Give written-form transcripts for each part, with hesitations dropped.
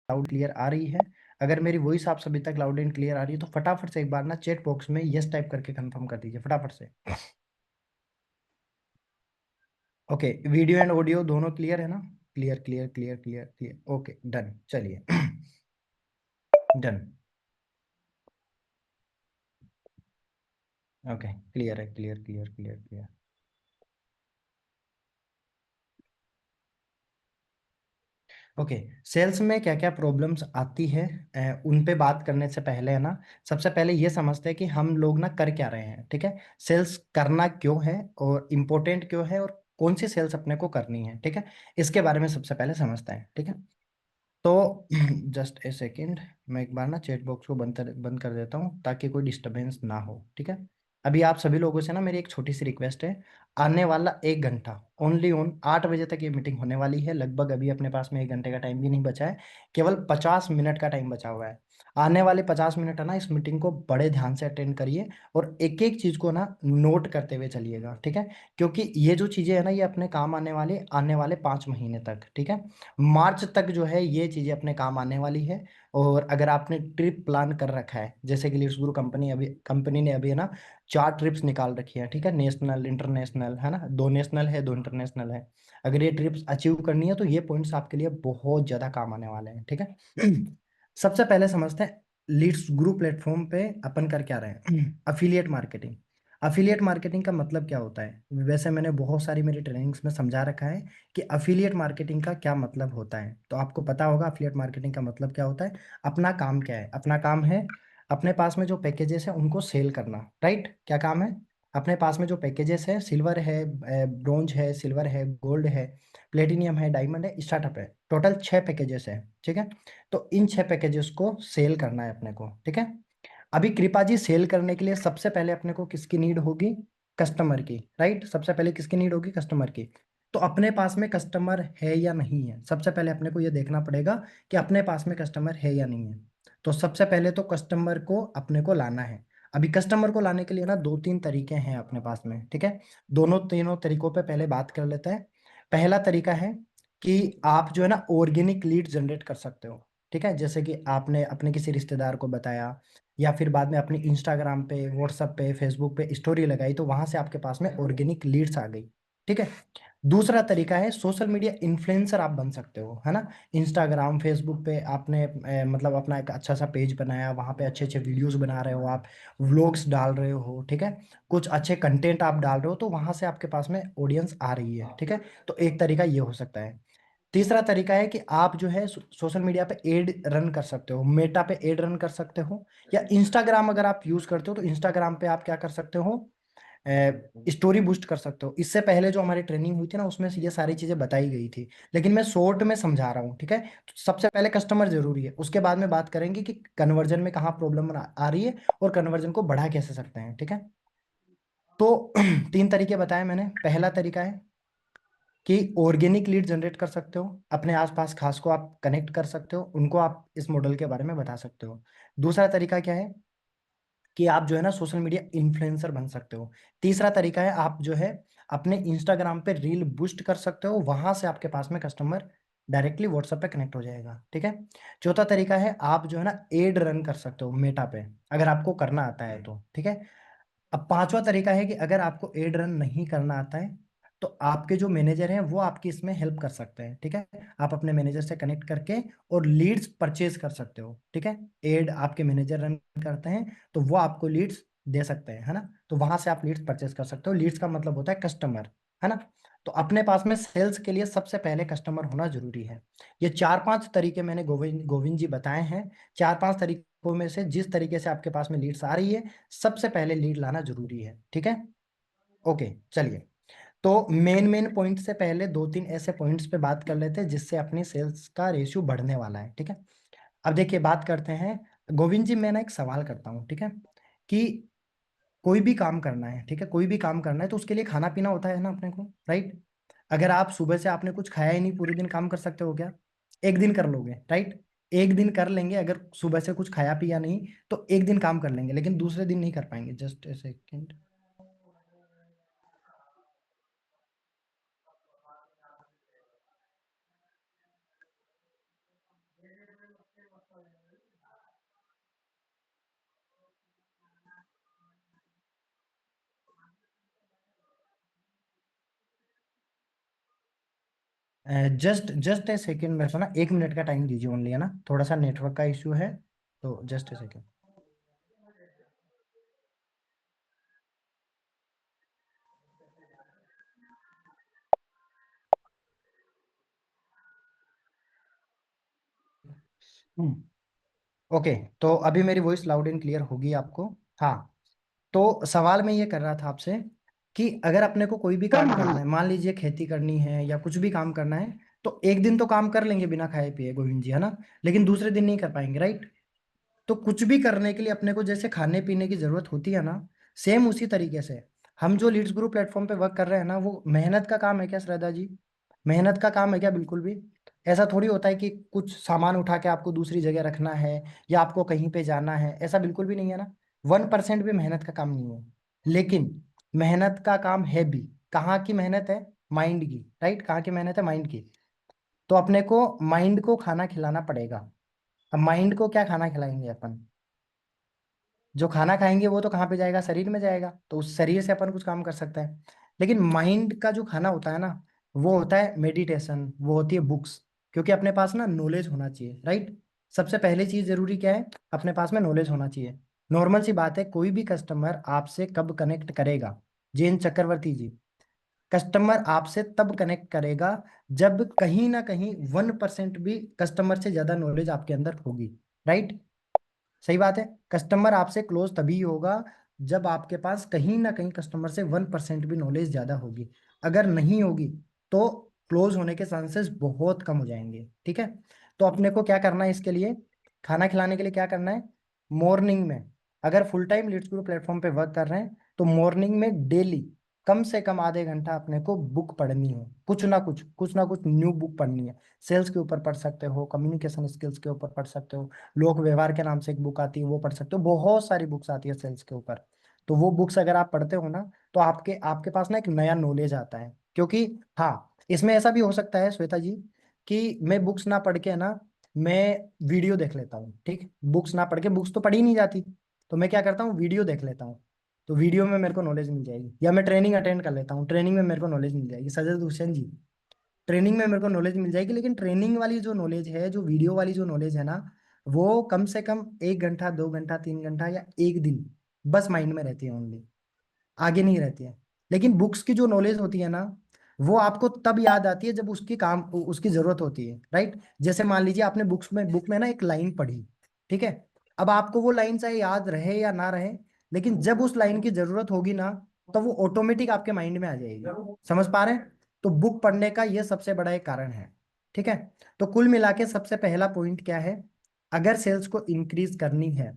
Loud clear आ रही है? अगर मेरी वॉइस आप सभी तक लाउड एंड क्लियर आ रही है तो फटाफट से एक बार ना चैट बॉक्स में यस टाइप करके कंफर्म कर दीजिए फटाफट से। ओके, वीडियो एंड ऑडियो दोनों क्लियर है ना? Clear clear clear clear clear, okay done, चलिए। डन। ओके, क्लियर है, clear clear clear clear. Okay, sales में क्या क्या प्रॉब्लम्स आती है, उन पे बात करने से पहले है ना, सबसे पहले ये समझते हैं कि हम लोग ना कर क्या रहे हैं, ठीक है। सेल्स करना क्यों है और इम्पोर्टेंट क्यों है और कौन सी सेल्स अपने को करनी है, ठीक है। इसके बारे में सबसे पहले समझते हैं, ठीक है। तो जस्ट ए सेकेंड, मैं एक बार ना चैट बॉक्स को बंद कर देता हूँ ताकि कोई डिस्टरबेंस ना हो, ठीक है। अभी आप सभी लोगों से ना मेरी एक छोटी सी रिक्वेस्ट है, आने वाला 1 घंटा ओनली ऑन 8 बजे तक ये मीटिंग होने वाली है, लगभग अभी अपने पास में 1 घंटे का टाइम भी नहीं बचा है, केवल 50 मिनट का टाइम बचा हुआ है। आने वाले 50 मिनट है ना, इस मीटिंग को बड़े ध्यान से अटेंड करिए और एक एक चीज को ना नोट करते हुए चलिएगा, ठीक है। क्योंकि ये जो चीजें है ना, ये अपने काम आने वाले 5 महीने तक, ठीक है। मार्च तक जो है ये चीजें अपने काम आने वाली है। और अगर आपने ट्रिप प्लान कर रखा है, जैसे कि लीड्स गुरु कंपनी ने अभी है ना 4 ट्रिप्स निकाल रखी है, ठीक है, नेशनल इंटरनेशनल, है ना, 2 नेशनल है 2 इंटरनेशनल है। अगर ये ट्रिप्स अचीव करनी है तो ये पॉइंट्स आपके लिए बहुत ज्यादा काम आने वाले हैं, ठीक है। सबसे पहले समझते हैं लीड्स गुरु प्लेटफॉर्म पे अपन कर क्या रहे हैं। Affiliate marketing. अफिलिएट मार्केटिंग का मतलब क्या होता है, वैसे मैंने बहुत सारी मेरी ट्रेनिंग्स में समझा रखा है कि अफिलिएट मार्केटिंग का क्या मतलब होता है, तो आपको पता होगा अफिलिएट मार्केटिंग का मतलब क्या होता है। अपना काम क्या है, अपना काम है अपने पास में जो पैकेजेस है उनको सेल करना, राइट। क्या काम है, अपने पास में जो पैकेजेस है, सिल्वर है, ब्रोंज है, सिल्वर है, गोल्ड है, प्लेटिनियम है, डायमंड है, स्टार्टअप है, टोटल 6 पैकेजेस है, ठीक है। तो इन 6 पैकेजेस को सेल करना है अपने को, ठीक है। अभी कृपा जी, सेल करने के लिए सबसे पहले अपने को किसकी नीड होगी, कस्टमर की, राइट। सबसे पहले किसकी नीड होगी, कस्टमर की। तो अपने पास में कस्टमर है या नहीं है, सबसे पहले अपने को ये देखना पड़ेगा कि अपने पास में कस्टमर है या नहीं है। तो सबसे पहले तो कस्टमर को अपने को लाना है। अभी कस्टमर को लाने के लिए ना 2-3 तरीके हैं अपने पास में, ठीक है। दोनों तीनों तरीकों पे पहले बात कर लेते हैं। पहला तरीका है कि आप जो है ना ऑर्गेनिक लीड जनरेट कर सकते हो, ठीक है। जैसे कि आपने अपने किसी रिश्तेदार को बताया या फिर बाद में अपनी इंस्टाग्राम पे, व्हाट्सएप पे, फेसबुक पे स्टोरी लगाई तो वहां से आपके पास में ऑर्गेनिक लीड्स आ गई, ठीक है। दूसरा तरीका है सोशल मीडिया इन्फ्लुएंसर आप बन सकते हो, है ना। इंस्टाग्राम फेसबुक पे आपने मतलब अपना एक अच्छा सा पेज बनाया, वहां पे अच्छे अच्छे वीडियोस बना रहे हो आप, व्लॉग्स डाल रहे हो, ठीक है, कुछ अच्छे कंटेंट आप डाल रहे हो तो वहां से आपके पास में ऑडियंस आ रही है, ठीक है। तो एक तरीका ये हो सकता है। तीसरा तरीका है कि आप जो है सोशल मीडिया पे एड रन कर सकते हो, मेटा पे एड रन कर सकते हो, या इंस्टाग्राम अगर आप यूज करते हो तो इंस्टाग्राम पे आप क्या कर सकते हो, स्टोरी बूस्ट कर सकते हो। इससे पहले जो हमारी ट्रेनिंग हुई थी ना उसमें से ये सारी चीजें बताई गई थी, लेकिन मैं शॉर्ट में समझा रहा हूँ, ठीक है। तो सबसे पहले कस्टमर जरूरी है, उसके बाद में बात करेंगे कि कन्वर्जन में कहाँ प्रॉब्लम आ रही है और कन्वर्जन को बढ़ा कैसे सकते हैं, ठीक है। तो 3 तरीके बताए मैंने। पहला तरीका है कि ऑर्गेनिक लीड जनरेट कर सकते हो, अपने आसपास खास को आप कनेक्ट कर सकते हो, उनको आप इस मॉडल के बारे में बता सकते हो। दूसरा तरीका क्या है कि आप जो है ना सोशल मीडिया इन्फ्लुएंसर बन सकते हो। तीसरा तरीका है आप जो है अपने इंस्टाग्राम पे रील बूस्ट कर सकते हो, वहां से आपके पास में कस्टमर डायरेक्टली व्हाट्सएप पे कनेक्ट हो जाएगा, ठीक है। चौथा तरीका है आप जो है ना एड रन कर सकते हो मेटा पे, अगर आपको करना आता है तो, ठीक है। अब पांचवा तरीका है कि अगर आपको एड रन नहीं करना आता है तो आपके जो मैनेजर हैं वो आपकी इसमें हेल्प कर सकते हैं, ठीक है। आप अपने मैनेजर से कनेक्ट करके और लीड्स परचेज कर सकते हो, ठीक है। एड आपके मैनेजर रन करते हैं तो वो आपको लीड्स दे सकते हैं, है ना। तो वहां से आप लीड्स परचेज कर सकते हो, लीड्स का मतलब होता है कस्टमर, है ना। तो अपने पास में सेल्स के लिए सबसे पहले कस्टमर होना जरूरी है। ये 4-5 तरीके मैंने गोविंद गोविंद जी बताए हैं। 4-5 तरीकों में से जिस तरीके से आपके पास में लीड्स आ रही है, सबसे पहले लीड लाना जरूरी है, ठीक है। ओके, चलिए। तो मेन मेन पॉइंट से पहले 2-3 ऐसे पॉइंट्स पे बात कर लेते हैं जिससे अपनी सेल्स का रेशियो बढ़ने वाला है, ठीक है। अब देखिए बात करते हैं। गोविंद जी, मैं ना एक सवाल करता हूँ, ठीक है, कि कोई भी काम करना है, ठीक है, कोई भी काम करना है तो उसके लिए खाना पीना होता है ना अपने को, राइट। अगर आप सुबह से आपने कुछ खाया ही नहीं, पूरे दिन काम कर सकते हो क्या? एक दिन कर लोगे, राइट। एक दिन कर लेंगे, अगर सुबह से कुछ खाया पिया नहीं तो एक दिन काम कर लेंगे, लेकिन दूसरे दिन नहीं कर पाएंगे। Just a second. Just just a second, मेरे को ना 1 मिनट का टाइम दीजिए ओनली, है ना, थोड़ा सा नेटवर्क का इश्यू है, तो जस्ट ए सेकेंड। ओके, तो अभी मेरी वॉइस लाउड एंड क्लियर होगी आपको? हाँ। तो सवाल मैं ये कर रहा था आपसे कि अगर अपने को कोई भी काम करना है, मान लीजिए खेती करनी है या कुछ भी काम करना है, तो एक दिन तो काम कर लेंगे बिना खाए पिए गोविंद जी, है ना, लेकिन दूसरे दिन नहीं कर पाएंगे, राइट? तो कुछ भी करने के लिए अपने को जैसे खाने पीने की जरूरत होती है ना, सेम उसी तरीके से हम जो लीड्स ग्रुप प्लेटफॉर्म पे वर्क कर रहे हैं ना, वो मेहनत का काम है क्या श्रद्धा जी? मेहनत का काम है क्या? बिल्कुल भी। ऐसा थोड़ी होता है कि कुछ सामान उठा के आपको दूसरी जगह रखना है या आपको कहीं पे जाना है, ऐसा बिल्कुल भी नहीं है ना। 1% भी मेहनत का काम नहीं है। लेकिन मेहनत का काम है भी। कहाँ की मेहनत है? माइंड की, राइट? कहाँ की मेहनत है? माइंड की। तो अपने को माइंड को खाना खिलाना पड़ेगा। अब माइंड को क्या खाना खिलाएंगे अपन? जो खाना खाएंगे वो तो कहाँ पे जाएगा? शरीर में जाएगा, तो उस शरीर से अपन कुछ काम कर सकते हैं। लेकिन माइंड का जो खाना होता है ना, वो होता है मेडिटेशन, वो होती है बुक्स। क्योंकि अपने पास ना नॉलेज होना चाहिए, राइट? सबसे पहली चीज जरूरी क्या है? अपने पास में नॉलेज होना चाहिए। नॉर्मल सी बात है, कोई भी कस्टमर आपसे कब कनेक्ट करेगा? जैन चक्रवर्ती जी, कस्टमर आपसे तब कनेक्ट करेगा जब कहीं ना कहीं 1% भी कस्टमर से ज्यादा नॉलेज आपके अंदर होगी, राइट? सही बात है। कस्टमर आपसे क्लोज तभी होगा जब आपके पास कहीं ना कहीं कस्टमर से 1% भी नॉलेज ज्यादा होगी। अगर नहीं होगी तो क्लोज होने के चांसेस बहुत कम हो जाएंगे, ठीक है? तो अपने को क्या करना है इसके लिए? खाना खिलाने के लिए क्या करना है? मॉर्निंग में, अगर full time leads group platform पे वर्क कर रहे हैं, तो मॉर्निंग में डेली कम से कम आधे घंटा अपने को बुक पढ़नी है। कुछ ना कुछ न्यू बुक पढ़नी है। सेल्स के ऊपर पढ़ सकते हो, कम्युनिकेशन स्किल्स के ऊपर पढ़ सकते हो, लोक व्यवहार के नाम से एक बुक आती है वो पढ़ सकते हो, बहुत सारी बुक्स आती है सेल्स के ऊपर। तो वो बुक्स अगर आप पढ़ते हो ना, तो आपके आपके पास ना एक नया नॉलेज आता है। क्योंकि हाँ, इसमें ऐसा भी हो सकता है श्वेता जी कि मैं बुक्स ना पढ़ के ना, मैं वीडियो देख लेता हूँ, ठीक? बुक्स ना पढ़ के, बुक्स तो पढ़ी नहीं जाती, तो मैं क्या करता हूँ, वीडियो देख लेता हूँ। तो वीडियो में मेरे को नॉलेज मिल जाएगी, या मैं ट्रेनिंग अटेंड कर लेता हूँ, ट्रेनिंग में मेरे को नॉलेज मिल जाएगी। सजल हुसैन जी, ट्रेनिंग में मेरे को नॉलेज मिल जाएगी। लेकिन ट्रेनिंग वाली जो नॉलेज है, जो वीडियो वाली जो नॉलेज है ना, वो कम से कम 1 घंटा, 2 घंटा, 3 घंटा या एक दिन बस माइंड में रहती है ओनली, आगे नहीं रहती है। लेकिन बुक्स की जो नॉलेज होती है ना, वो आपको तब याद आती है जब उसकी काम उसकी जरूरत होती है, राइट? जैसे मान लीजिए आपने बुक में ना एक लाइन पढ़ी, ठीक है? अब आपको वो लाइन चाहे याद रहे या ना रहे, लेकिन जब उस लाइन की जरूरत होगी ना, तो वो ऑटोमेटिक आपके माइंड में आ जाएगी। समझ पा रहे हैं? तो बुक पढ़ने का ये सबसे बड़ा एक कारण है, ठीक है? तो कुल मिला के सबसे पहला पॉइंट क्या है? अगर सेल्स को इंक्रीज करनी है,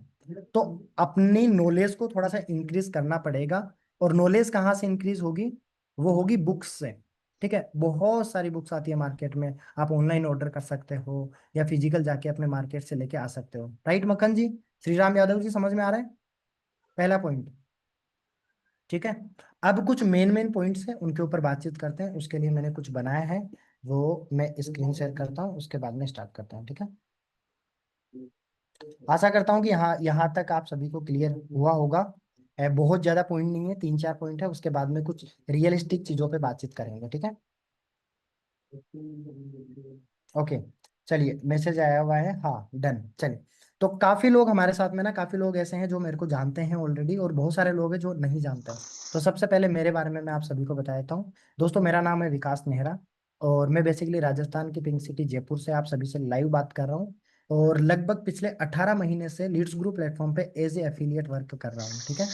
तो अपनी नॉलेज को थोड़ा सा इंक्रीज करना पड़ेगा। और नॉलेज कहाँ से इंक्रीज होगी? वो होगी बुक्स से, ठीक है? बहुत सारी बुक्स आती है मार्केट में, आप ऑनलाइन ऑर्डर कर सकते हो या फिजिकल जाके अपने मार्केट से लेके आ सकते हो, राइट मक्खन जी? श्री राम यादव जी, समझ में आ रहा है? पहला पॉइंट, ठीक है? अब कुछ मेन मेन पॉइंट्स हैं, उनके ऊपर बातचीत करते हैं। उसके लिए मैंने कुछ बनाया है, वो मैं स्क्रीन शेयर करता हूँ, उसके बाद में स्टार्ट करता हूँ, ठीक है? आशा करता हूँ कि यहाँ यहाँ तक आप सभी को क्लियर हुआ होगा। बहुत ज्यादा पॉइंट नहीं है, 3 4 पॉइंट है, उसके बाद में कुछ रियलिस्टिक चीजों पे बातचीत करेंगे, ठीक है? ओके, चलिए, मैसेज आया हुआ है, हाँ डन। चलिए, तो काफी लोग हमारे साथ में ना, काफी लोग ऐसे हैं जो मेरे को जानते हैं ऑलरेडी, और बहुत सारे लोग हैं जो नहीं जानते हैं। तो सबसे पहले मेरे बारे में मैं आप सभी को बता देता हूँ। दोस्तों, मेरा नाम है विकास नेहरा, और मैं बेसिकली राजस्थान की पिंक सिटी जयपुर से आप सभी से लाइव बात कर रहा हूँ। और लगभग पिछले 18 महीने से लीड्स ग्रुप प्लेटफॉर्म पे एज ए एफिलिएट वर्क कर रहा हूँ, ठीक है?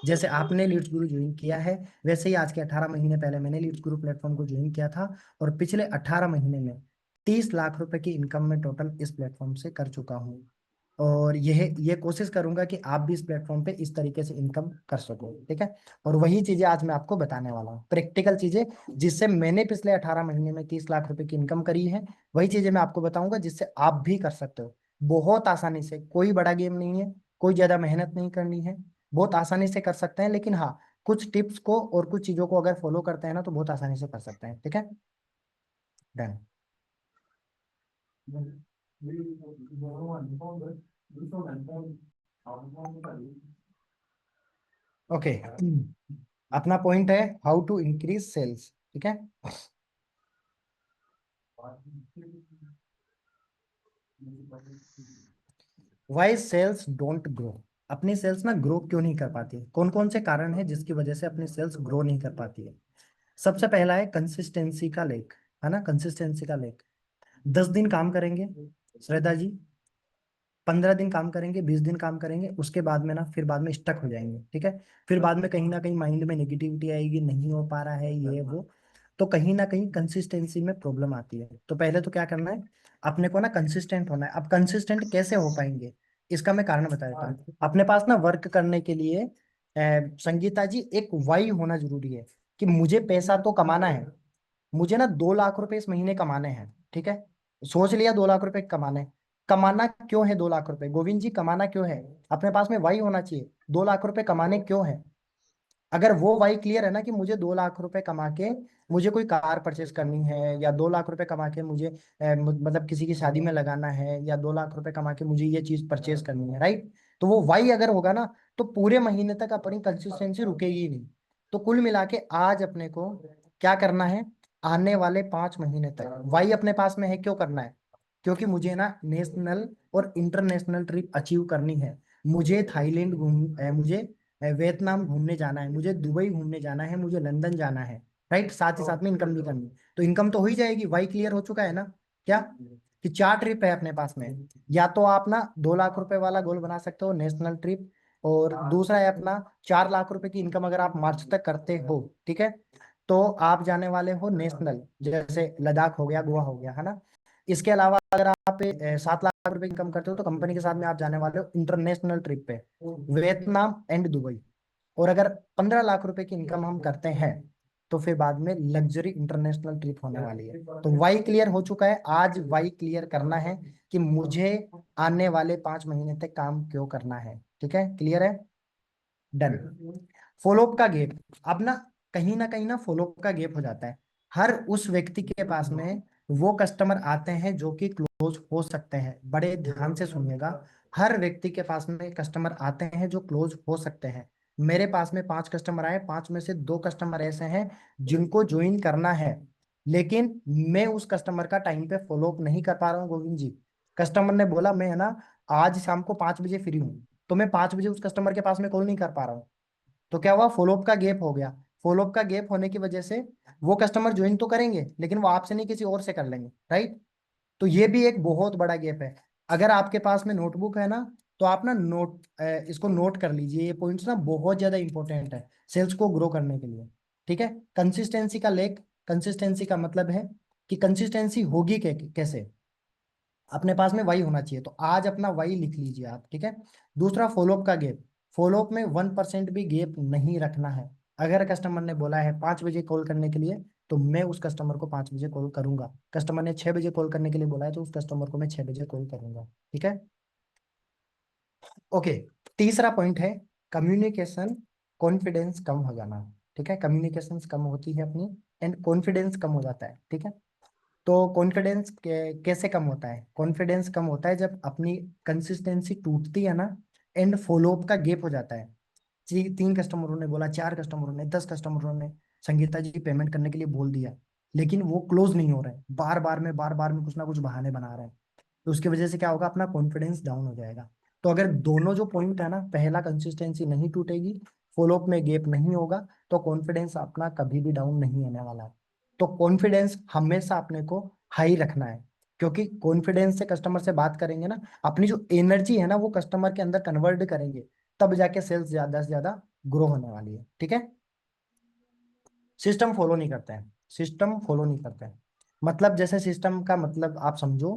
जैसे आपने लीड्स गुरु ज्वाइन किया है, वैसे ही आज के 18 महीने पहले मैंने लीड्स ग्रुप प्लेटफॉर्म को ज्वाइन किया था। और पिछले 18 महीने में 30 लाख रुपए की इनकम में टोटल इस प्लेटफॉर्म से कर चुका हूँ। और ये कोशिश करूंगा कि आप भी इस प्लेटफॉर्म पे इस तरीके से इनकम कर सको, ठीक है? और वही चीजें आज मैं आपको बताने वाला हूँ, प्रैक्टिकल चीजें, जिससे मैंने पिछले 18 महीने में 30 लाख रुपए की इनकम करी है। वही चीजें मैं आपको बताऊंगा जिससे आप भी कर सकते हो, बहुत आसानी से। कोई बड़ा गेम नहीं है, कोई ज्यादा मेहनत नहीं करनी है, बहुत आसानी से कर सकते हैं। लेकिन हाँ, कुछ टिप्स को और कुछ चीजों को अगर फॉलो करते हैं ना, तो बहुत आसानी से कर सकते हैं, ठीक है? डन। Okay, okay. अपना पॉइंट है, हाउ टू इंक्रीज सेल्स, ठीक है? अपना पॉइंट है, हाउ टू इंक्रीज सेल्स, ठीक है? है, हाउ टू इंक्रीज सेल्स, ठीक है? Why sales don't grow. अपनी सेल्स ना ग्रो क्यों नहीं कर पाती, कौन कौन से कारण है जिसकी वजह से अपनी सेल्स ग्रो नहीं कर पाती है। सबसे पहला है कंसिस्टेंसी का लेक, है ना, कंसिस्टेंसी का लेक। 10 दिन काम करेंगे श्रद्धा जी, 15 दिन काम करेंगे, 20 दिन काम करेंगे, उसके बाद में ना फिर बाद में स्टक हो जाएंगे, ठीक है। फिर बाद में कहीं ना कहीं माइंड में नेगेटिविटी आएगी, नहीं हो पा रहा है ये वो। तो कहीं ना कहीं कंसिस्टेंसी में प्रॉब्लम आती है। तो पहले तो क्या करना है, अपने को ना कंसिस्टेंट होना है। अब कंसिस्टेंट कैसे हो पाएंगे, इसका मैं कारण बता देता हूँ। अपने पास ना वर्क करने के लिए संगीता जी एक वाई होना जरूरी है, कि मुझे पैसा तो कमाना है, मुझे ना 2 लाख रुपए इस महीने कमाने हैं, ठीक है। सोच लिया 2 लाख रुपए कमाने, कमाना क्यों है 2 लाख रुपए, गोविंद जी कमाना क्यों है, अपने पास में वाई होना चाहिए, 2 लाख रुपए कमाने क्यों है। अगर वो वाई क्लियर है ना, कि मुझे 2 लाख रुपए कमा के मुझे कोई कार परचेस करनी है, या 2 लाख रुपए कमा के मुझे मतलब किसी की शादी में लगाना है, या 2 लाख रुपए कमा के मुझे ये चीज परचेस करनी है, राइट। तो वो वाई अगर होगा ना, तो पूरे महीने तक अपनी कंसिस्टेंसी रुकेगी ही नहीं। तो कुल मिला के आज अपने को क्या करना है, आने वाले 5 महीने तक वाई अपने पास में है, क्यों करना है, क्योंकि मुझे ना नेशनल और इंटरनेशनल ट्रिप अचीव करनी है। मुझे थाईलैंड मुझे वियतनाम घूमने जाना है, मुझे दुबई घूमने जाना है, मुझे लंदन जाना है, राइट। साथ ही साथ में इनकम भी करनी है। तो इनकम तो हो ही जाएगी, वाई क्लियर हो चुका है ना। क्या, कि 4 ट्रिप है अपने पास में। या तो आप ना 2 लाख रुपए वाला गोल बना सकते हो, नेशनल ट्रिप। और दूसरा है अपना 4 लाख रुपए की इनकम अगर आप मार्च तक करते हो, ठीक है, तो आप जाने वाले हो नेशनल, जैसे लद्दाख हो गया, गोवा हो गया, है ना। इसके अलावा अगर आप 7 लाख रुपए इनकम करते हो, तो कंपनी के साथ में आप जाने वाले हो इंटरनेशनल ट्रिप पे, वियतनाम एंड दुबई। और अगर 15 लाख रुपए की इनकम हम करते हैं, तो फिर बाद में लग्जरी इंटरनेशनल ट्रिप होने वाली है। तो वाई क्लियर हो चुका है, आज वाई क्लियर करना है, कि मुझे आने वाले 5 महीने तक काम क्यों करना है, ठीक है, क्लियर है, डन। फॉलोअप का गैप, अब ना कहीं ना फॉलोअप का गैप हो जाता है। हर उस व्यक्ति के पास में वो कस्टमर आते हैं जो कि क्लोज हो सकते हैं, बड़े ध्यान से सुनिएगा। हर व्यक्ति के पास में कस्टमर आते हैं जो क्लोज हो सकते हैं। मेरे पास में 5 कस्टमर आए, 5 में से 2 कस्टमर ऐसे हैं जिनको ज्वाइन करना है, लेकिन मैं उस कस्टमर का टाइम पे फॉलोअप नहीं कर पा रहा हूँ, गोविंद जी। कस्टमर ने बोला मैं, है ना, आज शाम को 5 बजे फ्री हूँ, तो मैं 5 बजे उस कस्टमर के पास में कॉल नहीं कर पा रहा हूँ। तो क्या हुआ, फॉलोअप का गैप हो गया। फॉलोअप का गैप होने की वजह से वो कस्टमर ज्वाइन तो करेंगे, लेकिन वो आपसे नहीं किसी और से कर लेंगे, राइट। तो ये भी एक बहुत बड़ा गैप है। अगर आपके पास में नोटबुक है ना, तो आप ना इसको नोट कर लीजिए, ये पॉइंट्स ना बहुत ज्यादा इंपॉर्टेंट है सेल्स को ग्रो करने के लिए, ठीक है। कंसिस्टेंसी का लेक, कंसिस्टेंसी का मतलब है कि कंसिस्टेंसी होगी कैसे, अपने पास में वाई होना चाहिए। तो आज अपना वाई लिख लीजिए आप, ठीक है। दूसरा, फॉलोअप का गैप। फॉलोअप में 1% भी गैप नहीं रखना है। अगर कस्टमर ने बोला है 5 बजे कॉल करने के लिए, तो मैं उस कस्टमर को 5 बजे कॉल करूंगा। कस्टमर ने 6 बजे कॉल करने के लिए बोला है, तो उस कस्टमर को मैं 6 बजे कॉल करूंगा, ठीक है। ओके। तीसरा पॉइंट है कम्युनिकेशन, कॉन्फिडेंस कम हो जाना, ठीक है। कम्युनिकेशन कम होती है अपनी, एंड कॉन्फिडेंस कम हो जाता है, ठीक है। तो कॉन्फिडेंस कैसे कम होता है, कॉन्फिडेंस कम होता है जब अपनी कंसिस्टेंसी टूटती है ना, एंड फॉलोअप का गैप हो जाता है। 3 कस्टमरों ने बोला, 4 कस्टमरों ने, 10 कस्टमरों ने संगीता जी पेमेंट करने के लिए बोल दिया, लेकिन वो क्लोज नहीं हो रहे हैं, बार बार में कुछ ना कुछ बहाने बना रहे हैं। तो उसकी वजह से क्या होगा, अपना कॉन्फिडेंस डाउन हो जाएगा। तो अगर दोनों जो पॉइंट है ना, पहला कंसिस्टेंसी नहीं टूटेगी, फॉलोअप में गैप नहीं होगा, तो कॉन्फिडेंस अपना कभी भी डाउन नहीं होने वाला है। तो कॉन्फिडेंस हमेशा अपने को हाई रखना है, क्योंकि कॉन्फिडेंस से कस्टमर से बात करेंगे ना, अपनी जो एनर्जी है ना, वो कस्टमर के अंदर कन्वर्ट करेंगे, तब जाके सेल्स ज्यादा से ज्यादा ग्रो होने वाली है, ठीक है। सिस्टम फॉलो नहीं करते हैं, सिस्टम फॉलो नहीं करते हैं। मतलब जैसे सिस्टम का मतलब आप समझो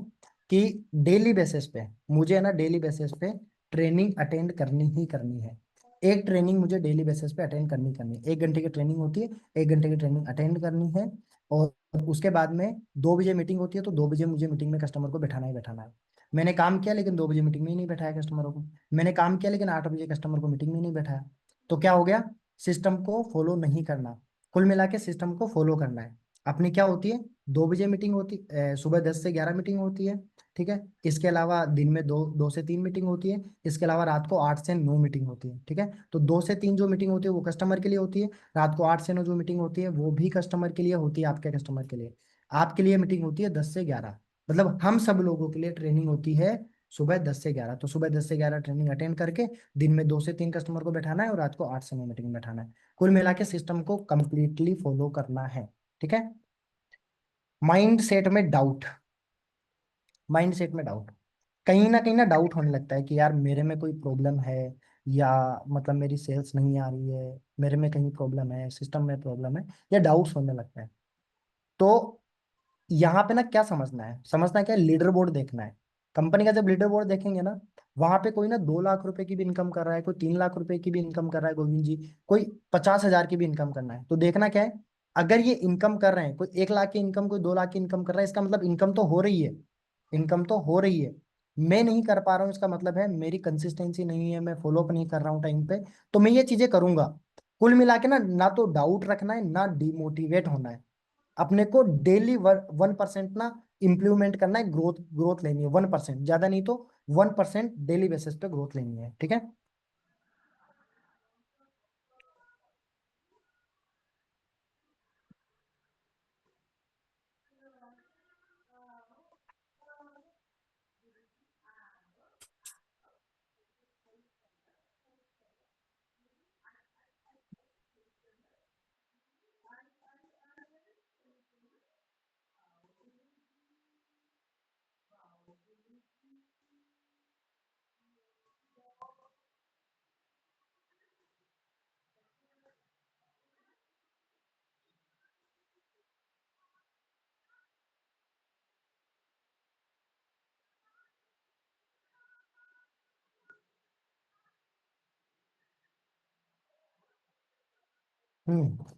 कि डेली बेसिस पे मुझे है ना, डेली बेसिस पे ट्रेनिंग अटेंड करनी ही करनी है। एक ट्रेनिंग मुझे डेली बेसिस पे अटेंड करनी करनी है, 1 घंटे की ट्रेनिंग होती है, 1 घंटे की ट्रेनिंग अटेंड करनी है। और उसके बाद में 2 बजे मीटिंग होती है, तो 2 बजे मुझे मीटिंग में कस्टमर को बैठाना ही बैठाना है। मैंने काम किया लेकिन 2 बजे मीटिंग में ही नहीं बैठाया कस्टमरों को, मैंने काम किया लेकिन 8 बजे कस्टमर को मीटिंग में नहीं बैठाया। तो क्या हो गया, सिस्टम को फॉलो नहीं करना। कुल मिला के सिस्टम को फॉलो करना है। अपनी क्या होती है, 2 बजे मीटिंग होती, सुबह 10 से 11 मीटिंग होती है, ठीक है। इसके अलावा दिन में 2 से 3 मीटिंग होती है। इसके अलावा रात को 8 से 9 मीटिंग होती है, ठीक है। तो 2 से 3 जो मीटिंग होती है वो कस्टमर के लिए होती है, रात को 8 से 9 जो मीटिंग होती है वो भी कस्टमर के लिए होती है, आपके कस्टमर के लिए। आपके लिए मीटिंग होती है 10 से 11, मतलब हम सब लोगों के लिए ट्रेनिंग होती है सुबह 10 से 11। तो सुबह 10 से 11 ट्रेनिंग अटेंड करके दिन में 2 से 3 कस्टमर को बैठाना है और रात को 8 से 9 मीटिंग बैठाना है। कुल मिला के सिस्टम को कंप्लीटली फॉलो करना है। ठीक है। माइंड सेट में डाउट, माइंड सेट में डाउट, कहीं ना डाउट होने लगता है कि यार मेरे में कोई प्रॉब्लम है, या मतलब मेरी सेल्स नहीं आ रही है, मेरे में कहीं प्रॉब्लम है, सिस्टम में प्रॉब्लम है, या डाउट्स होने लगता है। तो यहाँ पे ना क्या समझना है, समझना है क्या, लीडर बोर्ड देखना है। कंपनी का जब लीडर बोर्ड देखेंगे ना, वहां पे कोई ना 2 लाख रुपए की भी इनकम कर रहा है, कोई 3 लाख रुपए की भी इनकम कर रहा है गोविंद जी, कोई 50 हजार की भी इनकम करना है, तो देखना क्या है, अगर ये इनकम कर रहे हैं, कोई 1 लाख की इनकम, कोई 2 लाख की इनकम कर रहा है, इसका मतलब इनकम तो हो रही है, इनकम तो हो रही है। मैं नहीं कर पा रहा हूँ, इसका मतलब है मेरी कंसिस्टेंसी नहीं है, मैं फॉलो अप नहीं कर रहा हूँ टाइम पे, तो मैं ये चीजें करूंगा। कुल मिला के ना, ना तो डाउट रखना है ना डिमोटिवेट होना है। अपने को डेली 1% ना इम्प्लीमेंट करना है, ग्रोथ ग्रोथ लेनी है 1%, ज्यादा नहीं तो 1% डेली बेसिस पे ग्रोथ लेनी है। ठीक है।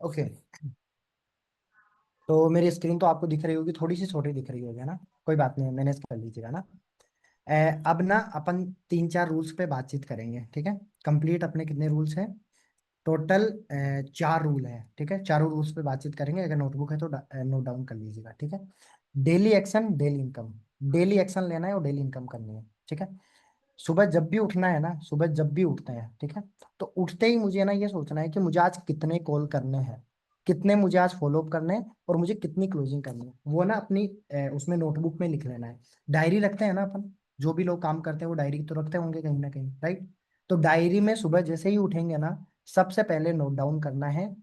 ओके। तो मेरी स्क्रीन तो आपको दिख रही होगी, थोड़ी सी छोटी दिख रही होगी, है ना? कोई बात नहीं, मैनेज कर लीजिएगा ना। अब ना अपन 3-4 रूल्स पे बातचीत करेंगे। ठीक है। कंप्लीट अपने कितने रूल्स हैं? टोटल 4 रूल है। ठीक है, चारों रूल्स पे बातचीत करेंगे, अगर नोटबुक है तो नोट डाउन कर लीजिएगा। ठीक है। Daily action daily income, daily action लेना है और डेली इनकम करनी है। ठीक है। सुबह जब भी उठना है ना, सुबह जब भी उठते हैं, ठीक है, तो उठते ही मुझे ना ये सोचना है कि मुझे आज कितने कॉल करने हैं, कितने मुझे आज फॉलो अप करने हैं, और मुझे कितनी क्लोजिंग करनी है, वो ना अपनी उसमें नोटबुक में लिख लेना है। डायरी रखते हैं ना अपन, जो भी लोग काम करते हैं वो डायरी तो रखते होंगे कहीं ना कहीं, राइट? तो डायरी में सुबह जैसे ही उठेंगे ना, सबसे पहले नोट डाउन करना है,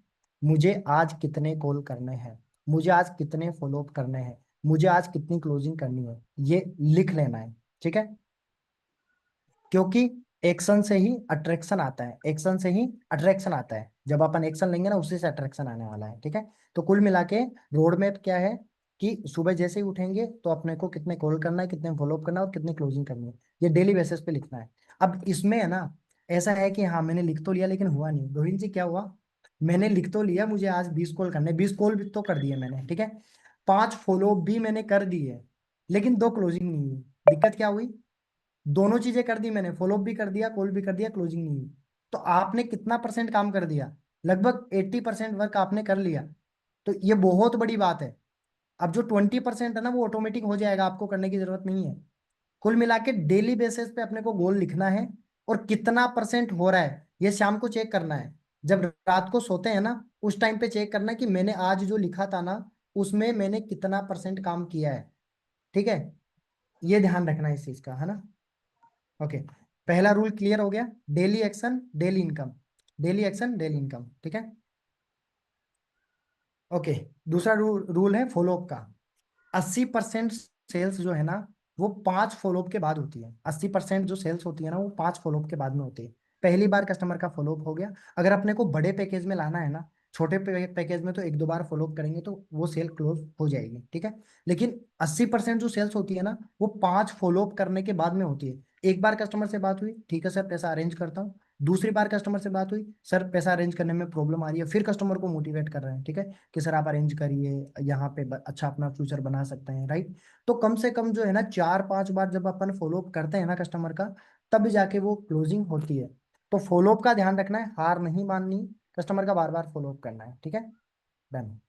मुझे आज कितने कॉल करने हैं, मुझे आज कितने फॉलो अप करने हैं, मुझे आज कितनी क्लोजिंग करनी है, ये लिख लेना है। ठीक है। क्योंकि एक्शन से ही अट्रैक्शन आता है, एक्शन से ही अट्रैक्शन आता है, जब अपन एक्शन लेंगे ना उसी से अट्रैक्शन आने वाला है। ठीक है। तो कुल मिला के रोड मैप क्या है, कि सुबह जैसे ही उठेंगे तो अपने को कितने कॉल करना है, कितने फॉलोअप करना है और कितनी क्लोजिंग करनी है, ये डेली बेसिस पे लिखना है। अब इसमें है ना, ऐसा है कि हाँ मैंने लिख तो लिया लेकिन हुआ नहीं, गोविंद जी क्या हुआ, मैंने लिख तो लिया मुझे आज 20 कॉल करने, 20 कॉल भी तो कर दिए मैंने, ठीक है, 5 फॉलोअप भी मैंने कर दिए, लेकिन 2 क्लोजिंग नहीं हुई। दिक्कत क्या हुई? दोनों चीजें कर दी मैंने, फॉलोअप भी कर दिया, कॉल भी कर दिया, क्लोजिंग नहीं हुई। तो आपने कितना परसेंट काम कर दिया? लगभग 80% वर्क आपने कर लिया। तो ये बहुत बड़ी बात है। अब जो 20% है ना, वो ऑटोमेटिक हो जाएगा, आपको करने की जरूरत नहीं है। कुल मिला के डेली बेसिस पे अपने को गोल लिखना है, और कितना परसेंट हो रहा है ये शाम को चेक करना है। जब रात को सोते हैं ना, उस टाइम पे चेक करना है कि मैंने आज जो लिखा था ना, उसमें मैंने कितना परसेंट काम किया है। ठीक है। ये ध्यान रखना है इस चीज का, है ना? ओके। पहला रूल क्लियर हो गया, daily action daily income, daily action daily income. ठीक है। ओके। दूसरा रूल है फॉलोअप का। 80% सेल्स जो है ना, वो 5 फॉलोअप के बाद होती है। 80% जो सेल्स होती है ना, वो 5 फॉलोअप के बाद में होती है। पहली बार कस्टमर का फॉलोअप हो गया, अगर अपने को बड़े पैकेज में लाना है ना, छोटे पैकेज में तो 1-2 बार फॉलोअप करेंगे तो वो सेल क्लोज हो जाएगी। ठीक है। लेकिन 80% जो सेल्स होती है ना, वो 5 फॉलोअप करने के बाद में होती है। एक बार कस्टमर से बात हुई, ठीक है सर पैसा अरेंज करता हूँ। दूसरी बार कस्टमर से बात हुई, सर पैसा अरेंज करने में प्रॉब्लम आ रही है, फिर कस्टमर को मोटिवेट कर रहे हैं, ठीक है, कि सर आप अरेंज करिए, यहाँ पे अच्छा अपना फ्यूचर बना सकते हैं, राइट? तो कम से कम जो है ना 4-5 बार जब अपन फॉलोअप करते हैं ना कस्टमर का, तब जाके वो क्लोजिंग होती है। तो फॉलोअप का ध्यान रखना है, हार नहीं माननी, कस्टमर का बार बार फॉलोअप करना है। ठीक है। डन।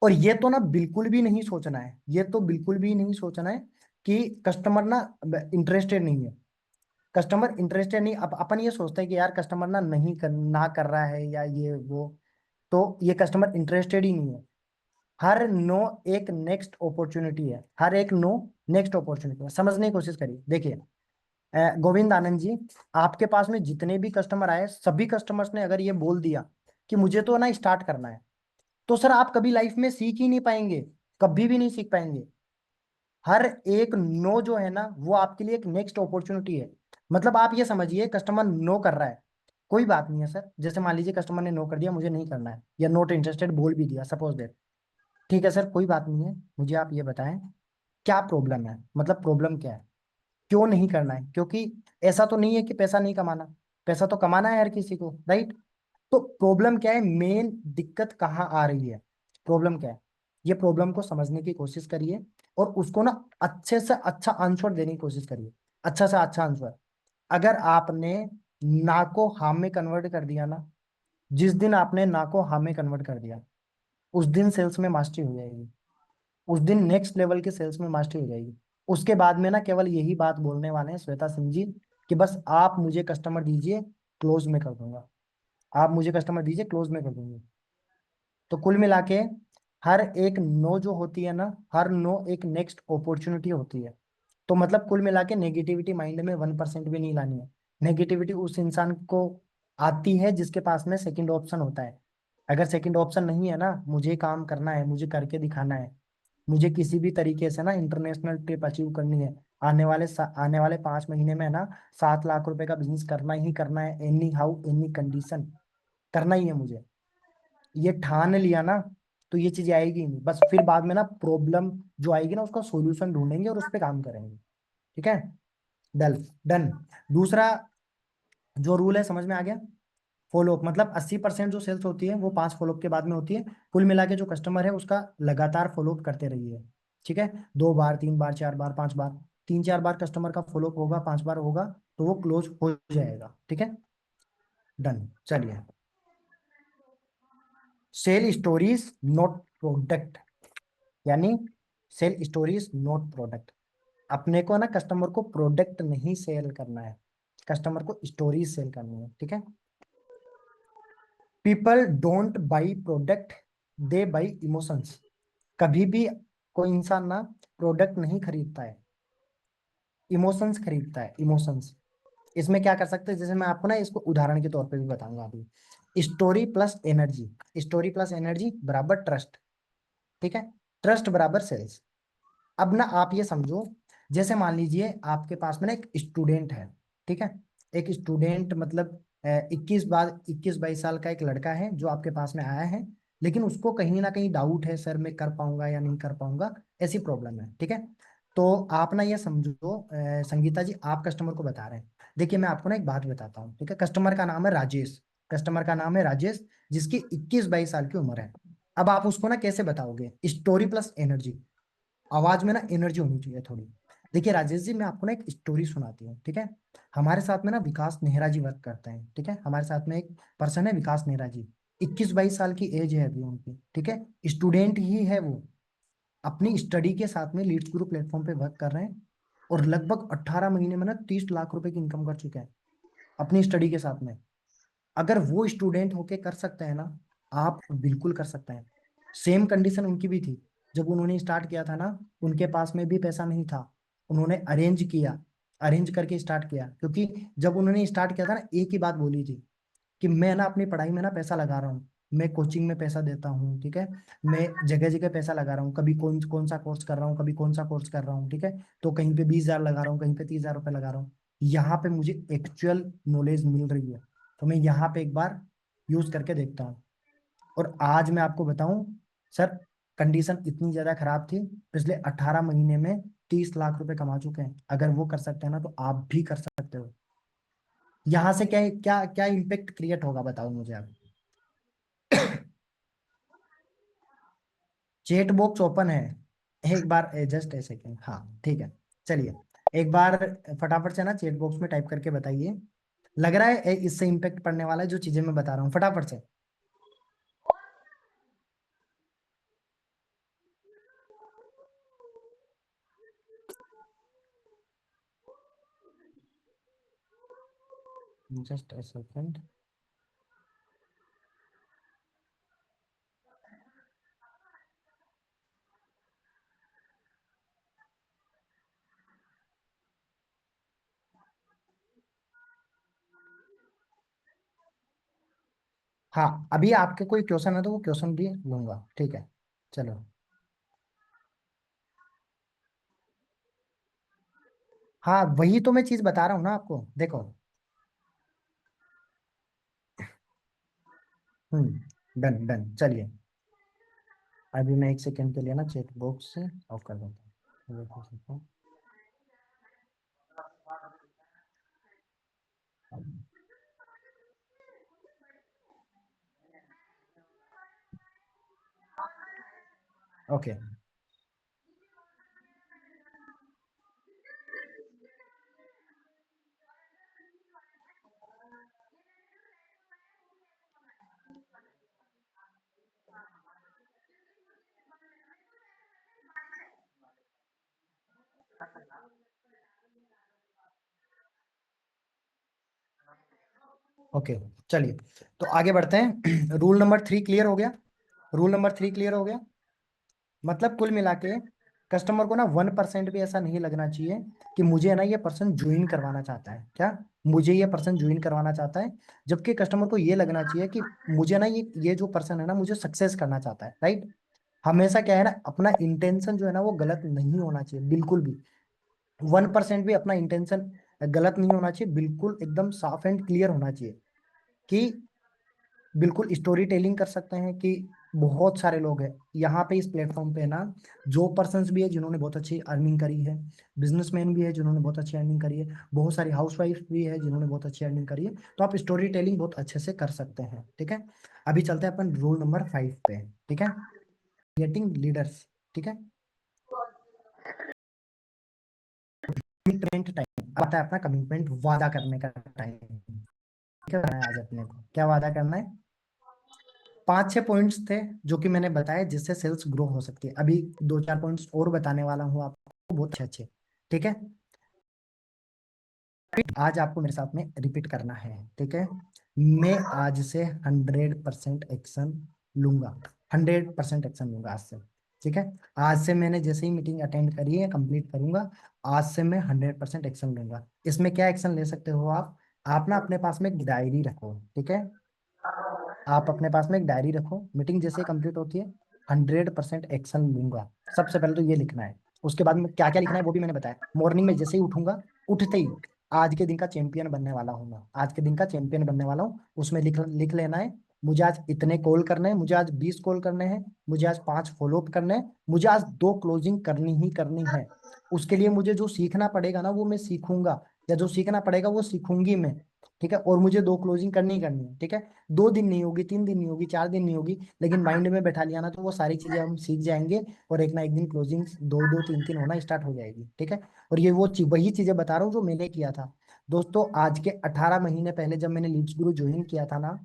और ये तो ना बिल्कुल भी नहीं सोचना है, ये तो बिल्कुल भी नहीं सोचना है कि कस्टमर ना इंटरेस्टेड नहीं है। कस्टमर इंटरेस्टेड नहीं, अपन ये सोचते हैं कि यार कस्टमर ना नहीं कर, ना कर रहा है या ये वो, तो ये कस्टमर इंटरेस्टेड ही नहीं है। हर नो एक नेक्स्ट अपॉर्चुनिटी है, हर एक नो नेक्स्ट अपॉर्चुनिटी है। समझने की कोशिश करिए। देखिए गोविंद आनंद जी, आपके पास में जितने भी कस्टमर आए, सभी कस्टमर्स ने अगर ये बोल दिया कि मुझे तो ना स्टार्ट करना है, तो सर आप कभी लाइफ में सीख ही नहीं पाएंगे, कभी भी नहीं सीख पाएंगे। हर एक नो जो है ना, वो आपके लिए एक नेक्स्ट अपॉर्चुनिटी है। मतलब आप ये समझिए, कस्टमर नो कर रहा है, कोई बात नहीं है सर। जैसे मान लीजिए कस्टमर ने नो कर दिया, मुझे नहीं करना है या नॉट इंटरेस्टेड बोल भी दिया, सपोज दैट, ठीक है सर, कोई बात नहीं है। मुझे आप ये बताएं क्या प्रॉब्लम है, मतलब प्रॉब्लम क्या है, क्यों नहीं करना है? क्योंकि ऐसा तो नहीं है कि पैसा नहीं कमाना, पैसा तो कमाना है हर किसी को, राइट? तो प्रॉब्लम क्या है, मेन दिक्कत कहाँ आ रही है, प्रॉब्लम क्या है, ये प्रॉब्लम को समझने की कोशिश करिए और उसको ना अच्छे से अच्छा आंसर देने की कोशिश करिए, अच्छा से अच्छा आंसर। अगर आपने ना को हाँ में कन्वर्ट कर दिया ना, जिस दिन आपने ना को हाँ में कन्वर्ट कर दिया, उस दिन सेल्स में मास्टरी हो जाएगी, उस दिन नेक्स्ट लेवल के सेल्स में मास्टरी हो जाएगी। उसके बाद में ना केवल यही बात बोलने वाले हैं श्वेता सिंह जी, कि बस आप मुझे कस्टमर दीजिए, क्लोज में कर दूंगा, आप मुझे कस्टमर दीजिए, क्लोज में कर दूंगी। तो कुल मिला के हर एक नो जो होती है ना, हर नो एक नेक्स्ट अपॉर्चुनिटी होती है। तो मतलब कुल मिला के नेगेटिविटी माइंड में 1% भी नहीं लानी है। नेगेटिविटी उस इंसान को आती है जिसके पास में सेकंड ऑप्शन होता है। अगर सेकंड ऑप्शन नहीं है ना, मुझे काम करना है, मुझे करके दिखाना है, मुझे किसी भी तरीके से ना इंटरनेशनल ट्रिप अचीव करनी है, आने वाले 5 महीने में ना 7 लाख रुपए का बिजनेस करना ही करना है, एनी हाउ एनी कंडीशन करना ही है मुझे, ये ठान लिया ना, तो ये चीज आएगी ही नहीं। बस फिर बाद में ना प्रॉब्लम जो आएगी ना, उसका सॉल्यूशन ढूंढेंगे और उस पर काम करेंगे। ठीक है, डन डन। दूसरा जो रूल है समझ में आ गया? फॉलोअप मतलब 80% जो सेल्स होती है वो 5 फॉलोअप के बाद में होती है। कुल मिला के जो कस्टमर है उसका लगातार फॉलोअप करते रहिए। ठीक है, 2 बार 3 बार 4 बार 5 बार, 3 4 बार कस्टमर का फॉलोअप होगा, 5 बार होगा, तो वो क्लोज हो जाएगा। ठीक है, डन। चलिए, सेल स्टोरीज नॉट प्रोडक्ट, यानी सेल स्टोरीज नॉट प्रोडक्ट। अपने को ना कस्टमर को प्रोडक्ट नहीं सेल करना है, कस्टमर को स्टोरीज सेल करनी है। ठीक है, people don't buy product, they by emotions. कभी भी कोई इंसान ना प्रोडक्ट नहीं खरीदता है, इमोशंस खरीदता है, इमोशंस। इसमें क्या कर सकते हैं, जैसे मैं आपको ना इसको उदाहरण के तौर पे भी बताऊंगा अभी। Story plus energy, story plus energy बराबर ट्रस्ट। ठीक है, ट्रस्ट बराबर सेल्स। अब ना आप ये समझो, जैसे मान लीजिए आपके पास में ना एक स्टूडेंट है। ठीक है, एक स्टूडेंट मतलब 21 22 साल का एक लड़का है जो आपके पास में आया है, लेकिन उसको कहीं ना कहीं डाउट है, सर मैं कर पाऊंगा या नहीं कर पाऊंगा, ऐसी प्रॉब्लम है। ठीक है, तो आप ना ये समझो संगीता जी, आप कस्टमर को बता रहे हैं। देखिए मैं आपको ना एक बात बताता हूँ। ठीक है, कस्टमर का नाम है राजेश, कस्टमर का नाम है राजेश, जिसकी 21 22 साल की उम्र है। अब आप उसको ना कैसे बताओगे, स्टोरी प्लस एनर्जी, आवाज में ना एनर्जी होनी चाहिए थोड़ी। देखिए राजेश जी, मैं आपको ना एक स्टोरी सुनाती हूँ। ठीक है, हमारे साथ में ना विकास नेहरा जी वर्क करते हैं। ठीक है, हमारे साथ में एक पर्सन है विकास नेहरा जी, 21 22 साल की एज है अभी उनकी। ठीक है, स्टूडेंट ही है वो, अपनी स्टडी के साथ में लीड्स ग्रुप प्लेटफॉर्म पे वर्क कर रहे हैं, और लगभग 18 महीने में ना 30 लाख रुपए की इनकम कर चुके हैं अपनी स्टडी के साथ में। अगर वो स्टूडेंट होके कर सकते हैं ना, आप बिल्कुल कर सकते हैं। सेम कंडीशन उनकी भी थी, जब उन्होंने स्टार्ट किया था ना, उनके पास में भी पैसा नहीं था, उन्होंने अरेंज किया, अरेंज करके स्टार्ट किया। क्योंकि जब उन्होंने स्टार्ट किया था ना, एक ही बात बोली थी कि मैं ना अपनी पढ़ाई में ना पैसा लगा रहा हूँ, मैं कोचिंग में पैसा देता हूँ। ठीक है, मैं जगह जगह पैसा लगा रहा हूँ, कभी कौन कौन सा कोर्स कर रहा हूँ, कभी कौन सा कोर्स कर रहा हूँ। ठीक है, तो कहीं पे 20 हजार लगा रहा हूँ, कहीं पे 30 हजार रुपये लगा रहा हूँ, यहाँ पे मुझे एक्चुअल नॉलेज मिल रही है, तो मैं यहाँ पे एक बार यूज करके देखता हूँ। और आज मैं आपको बताऊं सर, कंडीशन इतनी ज्यादा खराब थी, पिछले 18 महीने में 30 लाख रुपए कमा चुके हैं। अगर वो कर सकते हैं ना, तो आप भी कर सकते हो। यहाँ से क्या क्या क्या इम्पेक्ट क्रिएट होगा बताओ मुझे आप। चैट बॉक्स ओपन है, एक बार जस्ट ए सेकेंड, हाँ ठीक है। चलिए एक बार फटाफट से ना चैट बॉक्स में टाइप करके बताइए, लग रहा है इससे इम्पेक्ट पड़ने वाला है जो चीजें मैं बता रहा हूँ, फटाफट से। Just a second. हाँ, अभी आपके कोई क्वेश्चन है तो वो क्वेश्चन भी लूंगा, ठीक है। चलो। हाँ, वही तो मैं चीज बता रहा हूँ ना आपको, देखो। डन डन, चलिए। अभी मैं एक सेकंड के लिए ना चेक बॉक्स से ऑफ कर देता हूँ, वेट कर सकता हूँ। ओके। ओके, चलिए। तो आगे बढ़ते हैं। रूल नंबर 3 क्लियर हो गया। रूल नंबर 3 क्लियर हो गया। मतलब कुल मिला के कस्टमर को ना 1% भी ऐसा नहीं लगना चाहिए कि मुझे ना ये पर्सन ज्वाइन करवाना चाहता है, क्या मुझे ये पर्सन ज्वाइन करवाना चाहता है। जबकि कस्टमर को ये लगना चाहिए कि मुझे ना ये जो पर्सन है ना मुझे सक्सेस करना चाहता है, राइट। हमेशा क्या है ना, अपना इंटेंशन जो है ना वो गलत नहीं होना चाहिए, बिल्कुल भी। 1% भी अपना इंटेंशन गलत नहीं होना चाहिए, बिल्कुल एकदम साफ एंड क्लियर होना चाहिए। कि बिल्कुल स्टोरी टेलिंग कर सकते हैं कि बहुत सारे लोग हैं यहाँ पे इस प्लेटफॉर्म पे ना, जो पर्सन्स भी है जिन्होंने बहुत अच्छी अर्निंग करी है, बिजनेसमैन भी है जिन्होंने बहुत अच्छी अर्निंग करी है, बहुत सारी हाउसवाइफ भी है जिन्होंने बहुत अच्छी अर्निंग करी है। तो आप स्टोरी टेलिंग बहुत अच्छे से कर सकते हैं, ठीक है। अभी चलते हैं अपन रूल नंबर 5 पे, ठीक है। गेटिंग लीडर्स, ठीक है। कमिटमेंट टाइम आता है, अपना कमिटमेंट वादा करने का टाइम। क्या करना है आज अपने को, क्या वादा करना है? 5-6 पॉइंट्स थे जो कि मैंने बताया जिससे सेल्स ग्रो हो सकती है। अभी 2-4 पॉइंट्स और बताने वाला हूँ आपको, बहुत अच्छे अच्छे, ठीक है। आज आपको मेरे साथ में रिपीट करना है, ठीक है। मैं आज से 100% एक्शन लूंगा। 100% एक्शन लूंगा आज से, ठीक है। आज से मैंने जैसे ही मीटिंग अटेंड करी है कंप्लीट करूंगा, आज से मैं 100% एक्शन लूंगा। इसमें क्या एक्शन ले सकते हो आप ना अपने पास में एक डायरी रखो, ठीक है। आप अपने पास में एक डायरी रखो, मीटिंग जैसे ही कंप्लीट होती है 100% एक्शन लूंगा। सबसे पहले तो ये लिखना है। उसके बाद में क्या क्या लिखना है वो भी मैंने बताया। मॉर्निंग में जैसे ही उठूंगा, उठते ही आज के दिन का चैंपियन बनने वाला हूँ मैं, आज के दिन का चैंपियन बनने वाला हूँ, उसमें लिख लिख लेना है। मुझे आज इतने कॉल करने हैं, मुझे आज 20 कॉल करने हैं, मुझे आज 5 फॉलोअप करने हैं, मुझे आज 2 क्लोजिंग करनी ही करनी है। उसके लिए मुझे जो सीखना पड़ेगा ना वो मैं सीखूंगा, या जो सीखना पड़ेगा वो सीखूंगी मैं, ठीक है। और मुझे 2 क्लोजिंग करनी ही करनी है, ठीक है। 2 दिन नहीं होगी, 3 दिन नहीं होगी, 4 दिन नहीं होगी, लेकिन माइंड में बैठा लिया ना तो वो सारी चीजें हम सीख जाएंगे। और एक ना एक दिन क्लोजिंग 2-2 3-3 होना स्टार्ट हो जाएगी, ठीक है। और ये वही चीजें बता रहा हूँ जो मैंने किया था। दोस्तों, आज के 18 महीने पहले जब मैंने लीड्स गुरु ज्वाइन किया था ना,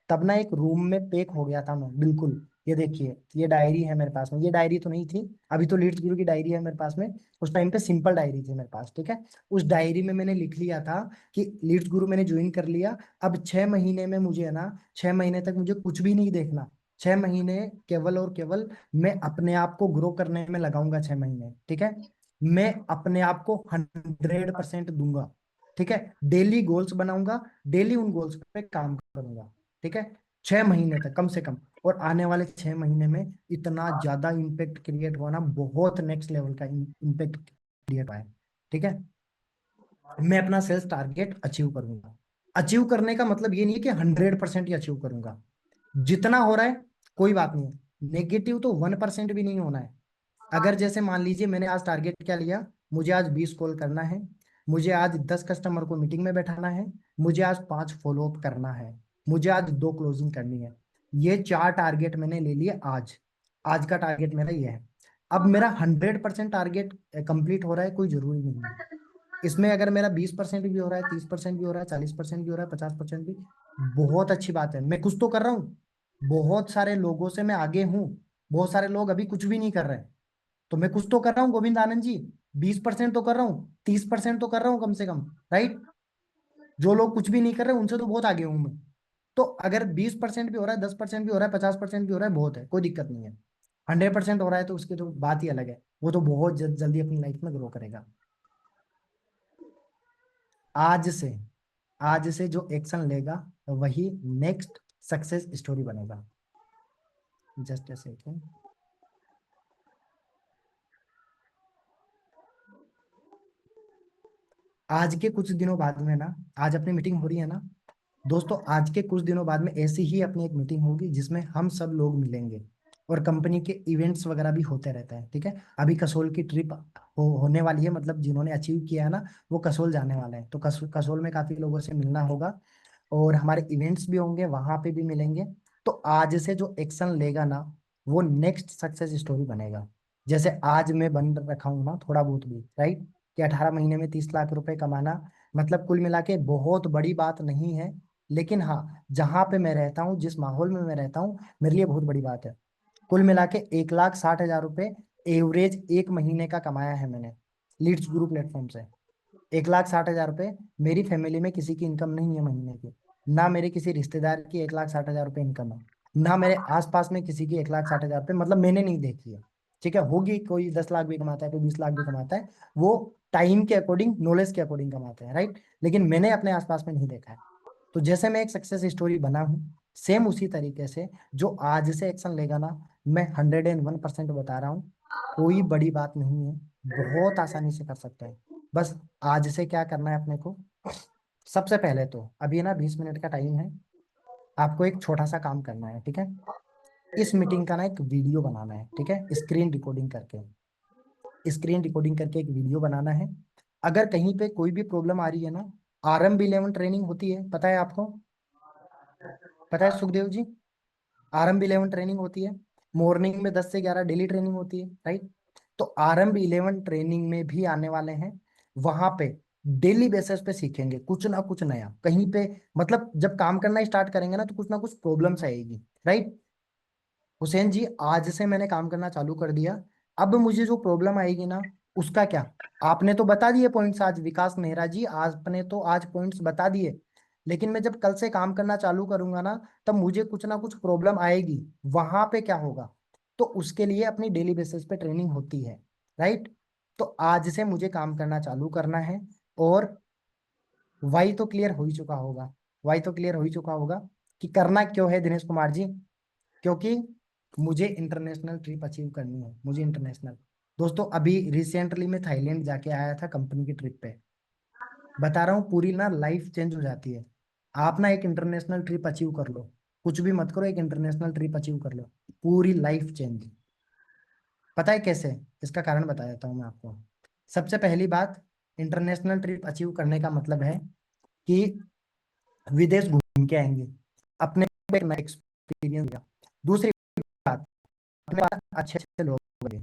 तब ना एक रूम में पैक हो गया था मैं, बिल्कुल। ये देखिए, ये डायरी है मेरे पास में, ये डायरी तो नहीं थी, अभी तो लीड्स गुरु की डायरी है मेरे पास में। उस टाइम पे सिंपल डायरी थी मेरे पास, ठीक है। उस डायरी में मैंने लिख लिया था कि लीड्स गुरु मैंने ज्वाइन कर लिया, अब 6 महीने में मुझे है ना, 6 महीने तक मुझे कुछ भी नहीं देखना। 6 महीने केवल और केवल मैं अपने आप को ग्रो करने में लगाऊंगा, 6 महीने, ठीक है। मैं अपने आप को 100% दूंगा, ठीक है। डेली गोल्स बनाऊंगा, डेली उन गोल्स पे काम करूंगा, ठीक है। 6 महीने तक कम से कम। और आने वाले 6 महीने में इतना ज्यादा इम्पेक्ट क्रिएट हुआ ना, बहुत नेक्स्ट लेवल का इम्पेक्ट क्रिएट हुआ है, ठीक है। मैं अपना सेल्स टारगेट अचीव करूंगा। अचीव करने का मतलब ये नहीं है कि 100% ही अचीव करूंगा। जितना हो रहा है कोई बात नहीं है, नेगेटिव तो 1% भी नहीं होना है। अगर जैसे मान लीजिए मैंने आज टारगेट क्या लिया, मुझे आज 20 कॉल करना है, मुझे आज 10 कस्टमर को मीटिंग में बैठाना है, मुझे आज 5 फॉलोअप करना है, मुझे आज 2 क्लोजिंग करनी है। ये 4 टारगेट मैंने ले लिए आज। आज का टारगेट मेरा ये है। अब मेरा 100% टारगेट कंप्लीट हो रहा है, कोई जरूरी नहीं है। इसमें अगर मेरा 20% भी हो रहा है, 30% भी हो रहा है, 40% भी हो रहा है, 50% भी, बहुत अच्छी बात है, मैं कुछ तो कर रहा हूँ। बहुत सारे लोगों से मैं आगे हूँ। बहुत सारे लोग अभी कुछ भी नहीं कर रहे हैं, तो मैं कुछ तो कर रहा हूँ गोविंद आनंद जी। 20% तो कर रहा हूँ, 30% तो कर रहा हूँ कम से कम, राइट। जो लोग कुछ भी नहीं कर रहे उनसे तो बहुत आगे हूँ मैं। तो अगर 20% भी हो रहा है, 10% भी हो रहा है, 50% भी हो रहा है, बहुत है, कोई दिक्कत नहीं है। 100% हो रहा है तो उसकी तो बात ही अलग है, वो तो बहुत जल्दी अपनी लाइफ में ग्रो करेगा। आज से आज से जो एक्शन लेगा वही नेक्स्ट सक्सेस स्टोरी बनेगा। Just a second. आज के कुछ दिनों बाद में ना, आज अपनी मीटिंग हो रही है ना दोस्तों, आज के कुछ दिनों बाद में ऐसी ही अपनी एक मीटिंग होगी जिसमें हम सब लोग मिलेंगे और कंपनी के इवेंट्स वगैरह भी होते रहते हैं, ठीक है। अभी कसोल की ट्रिप होने वाली है, मतलब जिन्होंने अचीव किया है ना वो कसोल जाने वाले हैं, तो कसोल में काफी लोगों से मिलना होगा और हमारे इवेंट्स भी होंगे, वहां पे भी मिलेंगे। तो आज से जो एक्शन लेगा ना वो नेक्स्ट सक्सेस स्टोरी बनेगा। जैसे आज मैं बन रखा हूँ ना थोड़ा बहुत भी, राइट, कि 18 महीने में 30 लाख रुपए कमाना, मतलब कुल मिला के बहुत बड़ी बात नहीं है। लेकिन हाँ, जहां पे मैं रहता हूँ, जिस माहौल में मैं रहता हूँ, मेरे लिए बहुत बड़ी बात है। कुल मिला के 1,60,000 रुपए एवरेज एक महीने का कमाया है मैंने लीड्स गुरु प्लेटफॉर्म से। 1,60,000 रुपए मेरी फैमिली में किसी की इनकम नहीं है महीने की। ना मेरे किसी रिश्तेदार की 1,60,000 रुपए इनकम है, ना मेरे आसपास में किसी की 1,60,000 रुपए, मतलब मैंने नहीं देखी है। ठीक है, होगी, कोई 10 लाख भी कमाता है, कोई 20 लाख भी कमाता है, वो टाइम के अकॉर्डिंग, नॉलेज के अकॉर्डिंग कमाते हैं, राइट। लेकिन मैंने अपने आसपास में नहीं देखा है। तो जैसे मैं एक सक्सेस स्टोरी बना हूँ, सेम उसी तरीके से जो आज से एक्शन लेगा ना, मैं 101% बता रहा हूँ, कोई बड़ी बात नहीं है, बहुत आसानी से कर सकते हैं। बस आज से क्या करना है अपने को, सबसे पहले तो अभी ना 20 मिनट का टाइम है, आपको एक छोटा सा काम करना है, ठीक है। इस मीटिंग का ना एक वीडियो बनाना है, ठीक है, स्क्रीन रिकॉर्डिंग करके एक वीडियो बनाना है। अगर कहीं पे कोई भी प्रॉब्लम आ रही है ना, RM11 ट्रेनिंग होती है, पता है आपको, पता है सुखदेव जी, RM11 ट्रेनिंग होती है, मॉर्निंग में 10 से 11 डेली ट्रेनिंग होती है, राइट। तो RM11 ट्रेनिंग में भी आने वाले हैं, वहां पे डेली बेसिस पे सीखेंगे कुछ ना कुछ नया, कहीं पे, मतलब जब काम करना स्टार्ट करेंगे ना तो कुछ ना कुछ प्रॉब्लम्स आएगी, राइट। हुसैन जी, आज से मैंने काम करना चालू कर दिया, अब मुझे जो प्रॉब्लम आएगी ना उसका क्या, आपने तो बता दिए पॉइंट्स आज, विकास मेहरा जी आपने तो आज पॉइंट्स बता दिए, लेकिन मैं जब कल से काम करना चालू करूंगा ना तब मुझे कुछ ना कुछ प्रॉब्लम आएगी, वहां पे क्या होगा। तो उसके लिए अपनी डेली बेसिस पे ट्रेनिंग होती है, राइट। तो आज से मुझे काम करना चालू करना है। और वाई तो क्लियर हो ही चुका होगा, वाई तो क्लियर हो ही चुका होगा कि करना क्यों है दिनेश कुमार जी, क्योंकि मुझे इंटरनेशनल ट्रिप अचीव करनी है, मुझे इंटरनेशनल। दोस्तों अभी रिसेंटली मैं थाईलैंड जाके आया था कंपनी की ट्रिप पे, बता रहा हूँ पूरी ना लाइफ चेंज हो जाती है। आप ना एक इंटरनेशनल ट्रिप अचीव कर लो, कुछ भी मत करो, एक इंटरनेशनल ट्रिप अचीव कर लो, पूरी लाइफ चेंज। पता है कैसे, इसका कारण बता देता हूँ मैं आपको। सबसे पहली बात, इंटरनेशनल ट्रिप अचीव करने का मतलब है कि विदेश घूम के आएंगे, अपने को एक नया एक्सपीरियंस। दूसरी बात, अपने पास अच्छे अच्छे लोग होंगे,